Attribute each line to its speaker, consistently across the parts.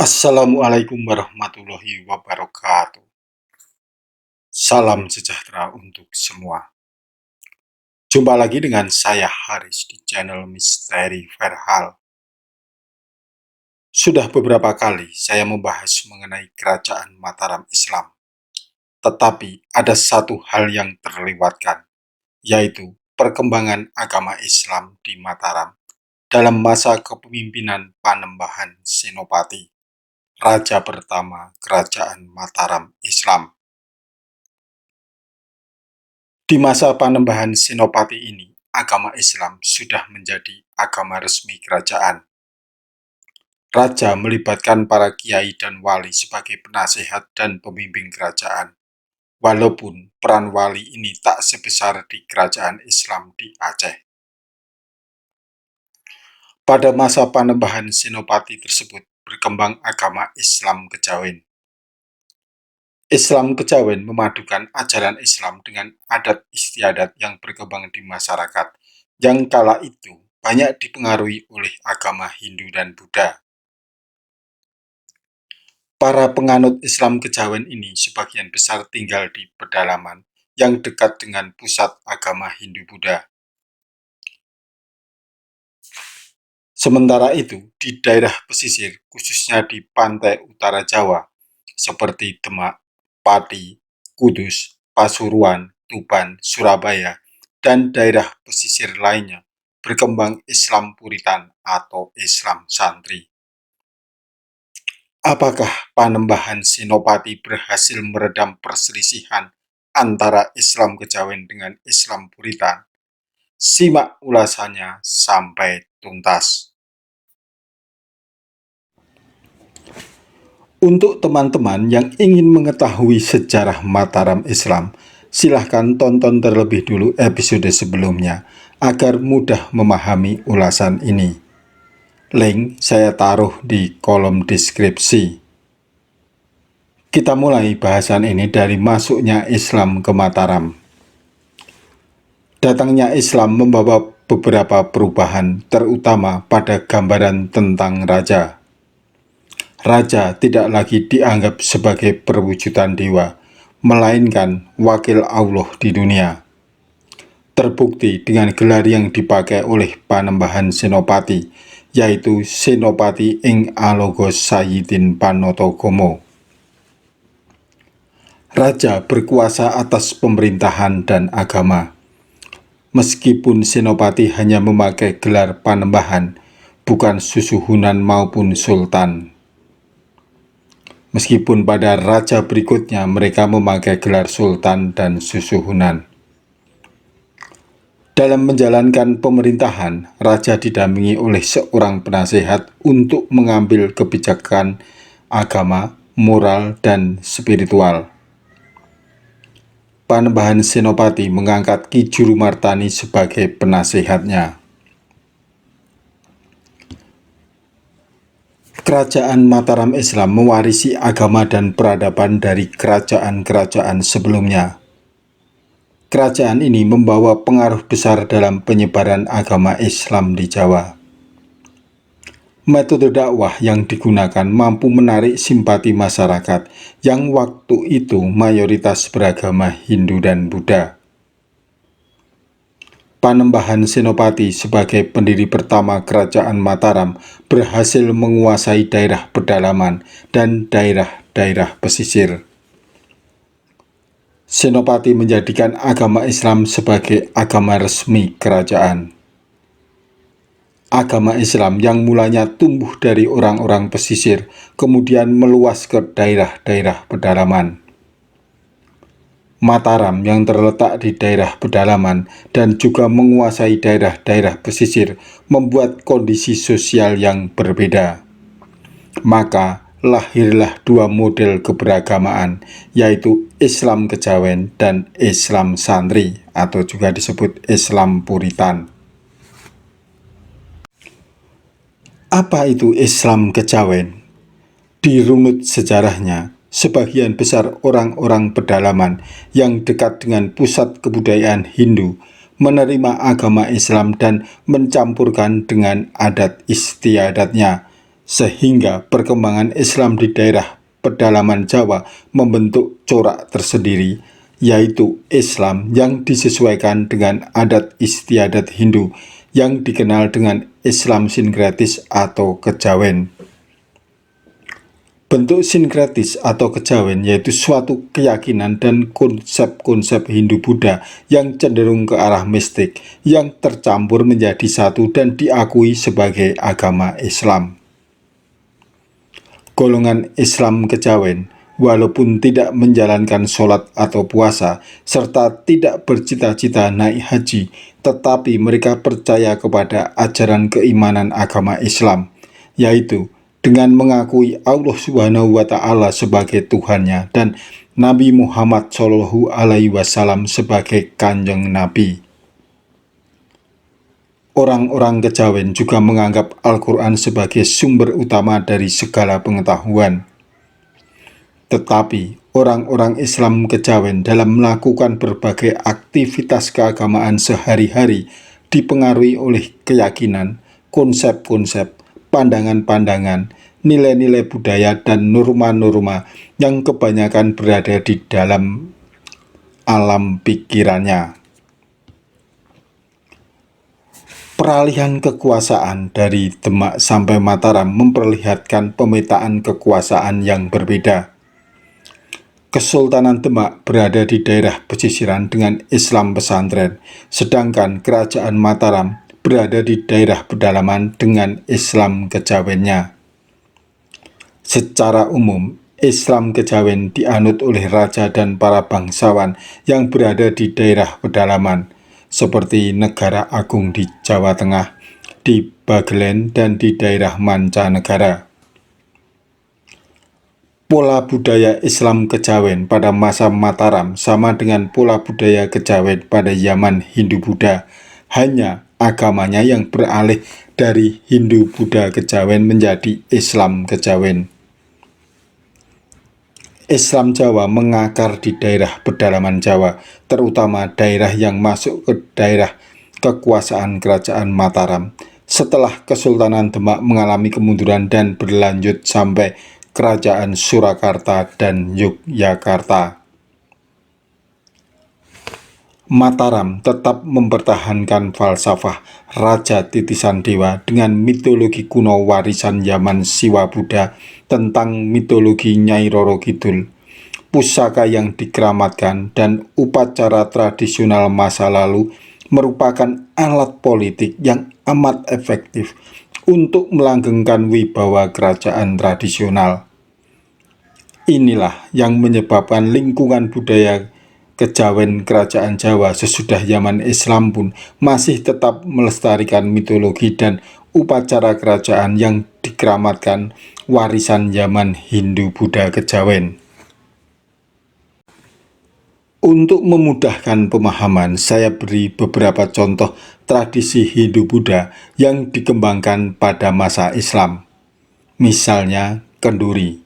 Speaker 1: Assalamualaikum warahmatullahi wabarakatuh. Salam sejahtera untuk semua. Jumpa lagi dengan saya Haris di channel Misteri Verhal. Sudah beberapa kali saya membahas mengenai kerajaan Mataram Islam. Tetapi ada satu hal yang terlewatkan, yaitu perkembangan agama Islam di Mataram dalam masa kepemimpinan Panembahan Senopati, Raja pertama Kerajaan Mataram Islam. Di masa Panembahan Senopati ini, agama Islam sudah menjadi agama resmi kerajaan. Raja melibatkan para kiai dan wali sebagai penasehat dan pembimbing kerajaan, walaupun peran wali ini tak sebesar di kerajaan Islam di Aceh. Pada masa Panembahan Senopati tersebut berkembang agama Islam Kejawen. Islam Kejawen memadukan ajaran Islam dengan adat istiadat yang berkembang di masyarakat, yang kala itu banyak dipengaruhi oleh agama Hindu dan Buddha. Para penganut Islam Kejawen ini sebagian besar tinggal di pedalaman yang dekat dengan pusat agama Hindu-Buddha. Sementara itu, di daerah pesisir, khususnya di pantai utara Jawa, seperti Demak, Pati, Kudus, Pasuruan, Tuban, Surabaya, dan daerah pesisir lainnya, berkembang Islam Puritan atau Islam Santri. Apakah Panembahan Senopati berhasil meredam perselisihan antara Islam Kejawen dengan Islam Puritan? Simak ulasannya sampai tuntas. Untuk teman-teman yang ingin mengetahui sejarah Mataram Islam, silahkan tonton terlebih dulu episode sebelumnya agar mudah memahami ulasan ini. Link saya taruh di kolom deskripsi. Kita mulai bahasan ini dari masuknya Islam ke Mataram. Datangnya Islam membawa beberapa perubahan, terutama pada gambaran tentang raja. Raja tidak lagi dianggap sebagai perwujudan dewa, melainkan wakil Allah di dunia. Terbukti dengan gelar yang dipakai oleh Panembahan Senopati, yaitu Senopati ing Alogos Sayyidin Panotogomo. Raja berkuasa atas pemerintahan dan agama. Meskipun Senopati hanya memakai gelar Panembahan, bukan Susuhunan maupun Sultan. Meskipun pada raja berikutnya mereka memakai gelar Sultan dan Susuhunan. Dalam menjalankan pemerintahan, raja didampingi oleh seorang penasehat untuk mengambil kebijakan agama, moral, dan spiritual. Panembahan Senopati mengangkat Ki Jurumartani sebagai penasehatnya. Kerajaan Mataram Islam mewarisi agama dan peradaban dari kerajaan-kerajaan sebelumnya. Kerajaan ini membawa pengaruh besar dalam penyebaran agama Islam di Jawa. Metode dakwah yang digunakan mampu menarik simpati masyarakat yang waktu itu mayoritas beragama Hindu dan Buddha. Panembahan Senopati sebagai pendiri pertama Kerajaan Mataram berhasil menguasai daerah pedalaman dan daerah-daerah pesisir. Senopati menjadikan agama Islam sebagai agama resmi kerajaan. Agama Islam yang mulanya tumbuh dari orang-orang pesisir, kemudian meluas ke daerah-daerah pedalaman. Mataram yang terletak di daerah pedalaman dan juga menguasai daerah-daerah pesisir membuat kondisi sosial yang berbeda. Maka lahirlah dua model keberagamaan, yaitu Islam Kejawen dan Islam Santri atau juga disebut Islam Puritan. Apa itu Islam Kejawen? Dirunut sejarahnya, sebagian besar orang-orang pedalaman yang dekat dengan pusat kebudayaan Hindu menerima agama Islam dan mencampurkan dengan adat istiadatnya, sehingga perkembangan Islam di daerah pedalaman Jawa membentuk corak tersendiri, yaitu Islam yang disesuaikan dengan adat istiadat Hindu yang dikenal dengan Islam sinkretis atau kejawen. Bentuk sinkretis atau kejawen yaitu suatu keyakinan dan konsep-konsep Hindu-Buddha yang cenderung ke arah mistik, yang tercampur menjadi satu dan diakui sebagai agama Islam. Golongan Islam kejawen, walaupun tidak menjalankan sholat atau puasa, serta tidak bercita-cita naik haji, tetapi mereka percaya kepada ajaran keimanan agama Islam, yaitu dengan mengakui Allah Subhanahu wa Ta'ala sebagai Tuhannya dan Nabi Muhammad Shallallahu Alaihi Wasallam sebagai Kanjeng Nabi. Orang-orang kejawen juga menganggap Al-Quran sebagai sumber utama dari segala pengetahuan. Tetapi orang-orang Islam kejawen dalam melakukan berbagai aktivitas keagamaan sehari-hari dipengaruhi oleh keyakinan, konsep-konsep, pandangan-pandangan, nilai-nilai budaya, dan norma-norma yang kebanyakan berada di dalam alam pikirannya. Peralihan kekuasaan dari Demak sampai Mataram memperlihatkan pemetaan kekuasaan yang berbeda. Kesultanan Demak berada di daerah pesisiran dengan Islam pesantren, sedangkan Kerajaan Mataram berada di daerah pedalaman dengan Islam kejawennya. Secara umum, Islam kejawen dianut oleh raja dan para bangsawan yang berada di daerah pedalaman, seperti Negara Agung di Jawa Tengah, di Bagelen, dan di daerah Mancanegara. Pola budaya Islam kejawen pada masa Mataram sama dengan pola budaya kejawen pada zaman Hindu-Buddha, hanya agamanya yang beralih dari Hindu-Buddha kejawen menjadi Islam kejawen. Islam Jawa mengakar di daerah pedalaman Jawa, terutama daerah yang masuk ke daerah kekuasaan Kerajaan Mataram. Setelah Kesultanan Demak mengalami kemunduran dan berlanjut sampai Kerajaan Surakarta dan Yogyakarta. Mataram tetap mempertahankan falsafah Raja Titisan Dewa dengan mitologi kuno warisan zaman Siwa Buddha tentang mitologi Nyai Roro Kidul, pusaka yang dikeramatkan, dan upacara tradisional masa lalu merupakan alat politik yang amat efektif untuk melanggengkan wibawa kerajaan tradisional. Inilah yang menyebabkan lingkungan budaya kejawen kerajaan Jawa sesudah zaman Islam pun masih tetap melestarikan mitologi dan upacara kerajaan yang dikeramatkan warisan zaman Hindu-Buddha kejawen. Untuk memudahkan pemahaman, saya beri beberapa contoh tradisi Hindu-Buddha yang dikembangkan pada masa Islam. Misalnya, kenduri.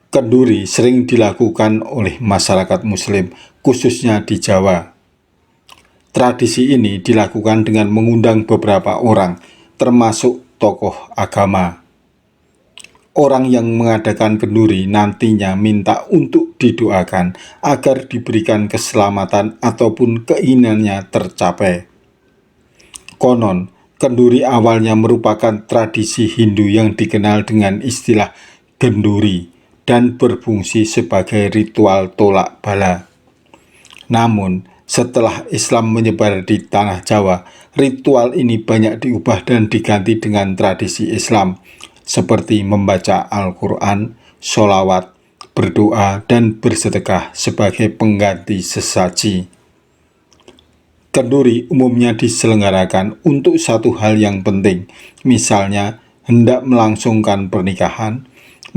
Speaker 1: Kenduri sering dilakukan oleh masyarakat Muslim, khususnya di Jawa. Tradisi ini dilakukan dengan mengundang beberapa orang, termasuk tokoh agama. Orang yang mengadakan kenduri nantinya minta untuk didoakan agar diberikan keselamatan ataupun keinginannya tercapai. Konon, kenduri awalnya merupakan tradisi Hindu yang dikenal dengan istilah genduri dan berfungsi sebagai ritual tolak bala. Namun, setelah Islam menyebar di tanah Jawa, ritual ini banyak diubah dan diganti dengan tradisi Islam, seperti membaca Al-Quran, sholawat, berdoa, dan bersedekah sebagai pengganti sesaji. Kenduri umumnya diselenggarakan untuk satu hal yang penting, misalnya hendak melangsungkan pernikahan,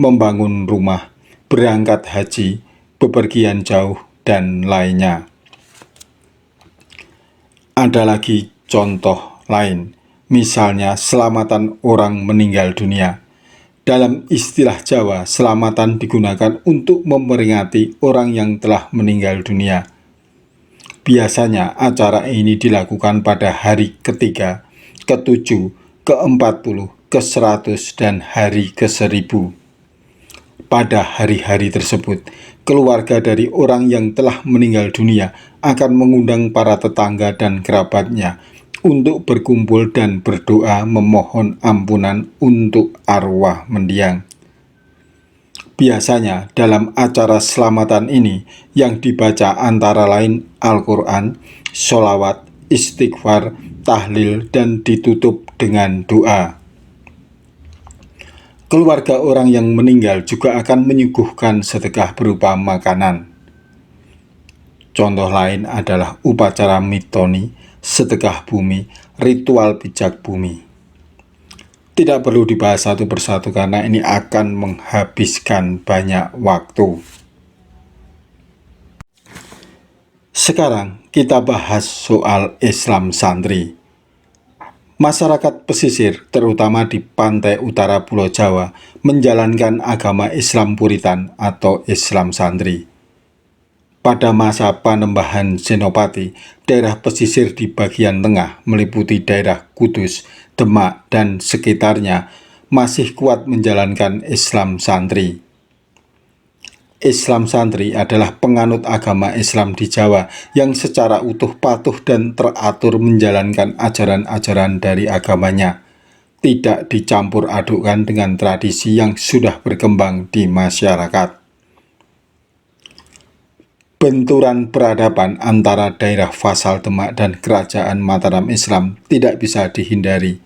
Speaker 1: membangun rumah, berangkat haji, bepergian jauh, dan lainnya. Ada lagi contoh lain, misalnya selamatan orang meninggal dunia. Dalam istilah Jawa, selamatan digunakan untuk memperingati orang yang telah meninggal dunia. Biasanya acara ini dilakukan pada hari ketiga, ke-7, ke-40, ke-100 dan hari ke-1000. Pada hari-hari tersebut, keluarga dari orang yang telah meninggal dunia akan mengundang para tetangga dan kerabatnya untuk berkumpul dan berdoa memohon ampunan untuk arwah mendiang. Biasanya dalam acara selamatan ini yang dibaca antara lain Al-Quran, sholawat, istighfar, tahlil, dan ditutup dengan doa. Keluarga orang yang meninggal juga akan menyuguhkan sedekah berupa makanan. Contoh lain adalah upacara mitoni, sedekah bumi, ritual pijak bumi. Tidak perlu dibahas satu persatu karena ini akan menghabiskan banyak waktu. Sekarang kita bahas soal Islam santri. Masyarakat pesisir, terutama di pantai utara Pulau Jawa, menjalankan agama Islam Puritan atau Islam santri. Pada masa Panembahan Senopati, daerah pesisir di bagian tengah meliputi daerah Kudus, Demak, dan sekitarnya masih kuat menjalankan Islam santri. Islam santri adalah penganut agama Islam di Jawa yang secara utuh patuh dan teratur menjalankan ajaran-ajaran dari agamanya, tidak dicampur adukkan dengan tradisi yang sudah berkembang di masyarakat. Benturan peradaban antara daerah Fasal Demak dan Kerajaan Mataram Islam tidak bisa dihindari.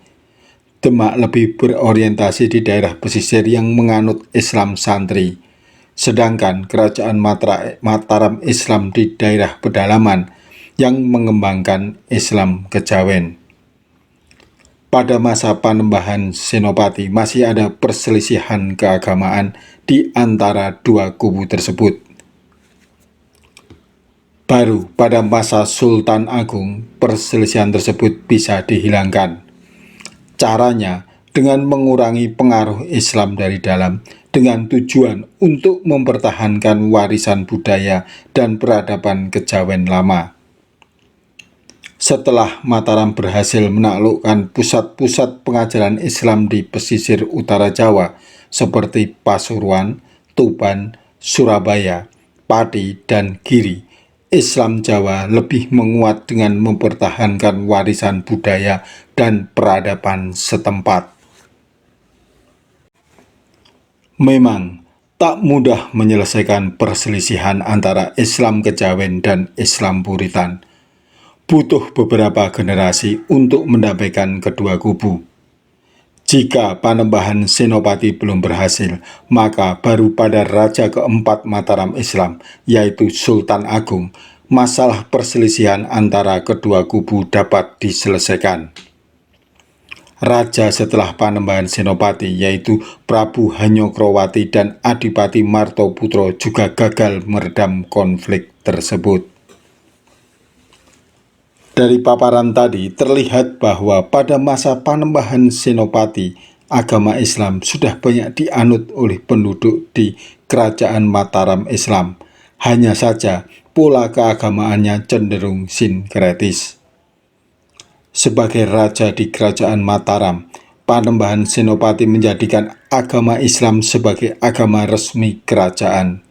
Speaker 1: Demak lebih berorientasi di daerah pesisir yang menganut Islam santri, sedangkan Kerajaan Mataram Islam di daerah pedalaman yang mengembangkan Islam kejawen. Pada masa Panembahan Senopati masih ada perselisihan keagamaan di antara dua kubu tersebut. Baru pada masa Sultan Agung perselisihan tersebut bisa dihilangkan. Caranya dengan mengurangi pengaruh Islam dari dalam dengan tujuan untuk mempertahankan warisan budaya dan peradaban kejawen lama. Setelah Mataram berhasil menaklukkan pusat-pusat pengajaran Islam di pesisir utara Jawa seperti Pasuruan, Tuban, Surabaya, Pati, dan Giri, Islam Jawa lebih menguat dengan mempertahankan warisan budaya dan peradaban setempat. Memang tak mudah menyelesaikan perselisihan antara Islam kejawen dan Islam Puritan. Butuh beberapa generasi untuk mendamaikan kedua kubu. Jika Panembahan Senopati belum berhasil, maka baru pada Raja keempat Mataram Islam, yaitu Sultan Agung, masalah perselisihan antara kedua kubu dapat diselesaikan. Raja setelah Panembahan Senopati, yaitu Prabu Hanyokrowati dan Adipati Martoputro, juga gagal meredam konflik tersebut. Dari paparan tadi terlihat bahwa pada masa Panembahan Senopati, agama Islam sudah banyak dianut oleh penduduk di Kerajaan Mataram Islam. Hanya saja pola keagamaannya cenderung sinkretis. Sebagai raja di Kerajaan Mataram, Panembahan Senopati menjadikan agama Islam sebagai agama resmi kerajaan.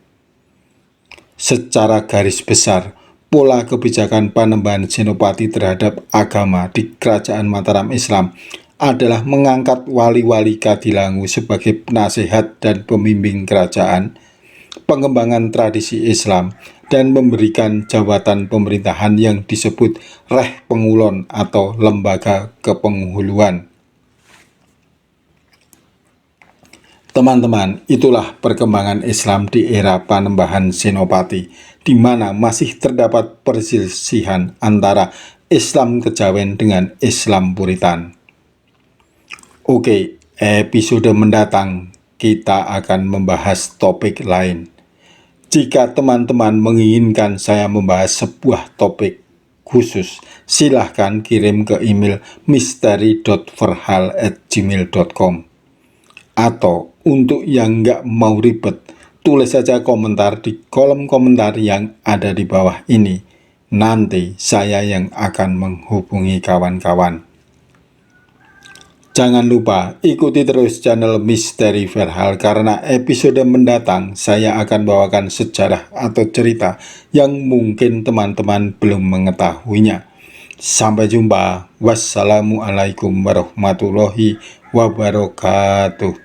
Speaker 1: Secara garis besar, pola kebijakan Panembahan Senopati terhadap agama di Kerajaan Mataram Islam adalah mengangkat wali-wali Kadilangu sebagai penasehat dan pembimbing kerajaan, pengembangan tradisi Islam, dan memberikan jabatan pemerintahan yang disebut Reh Pengulon atau Lembaga Kepenghuluan. Teman-teman, itulah perkembangan Islam di era Panembahan Senopati, di mana masih terdapat perselisihan antara Islam kejawen dengan Islam Puritan. Oke, episode mendatang kita akan membahas topik lain. Jika teman-teman menginginkan saya membahas sebuah topik khusus, silahkan kirim ke email misteri.verhal@gmail.com. Atau untuk yang nggak mau ribet, tulis saja komentar di kolom komentar yang ada di bawah ini. Nanti saya yang akan menghubungi kawan-kawan. Jangan lupa ikuti terus channel Misteri Verhal karena episode mendatang saya akan bawakan sejarah atau cerita yang mungkin teman-teman belum mengetahuinya. Sampai jumpa. Wassalamualaikum warahmatullahi wabarakatuh.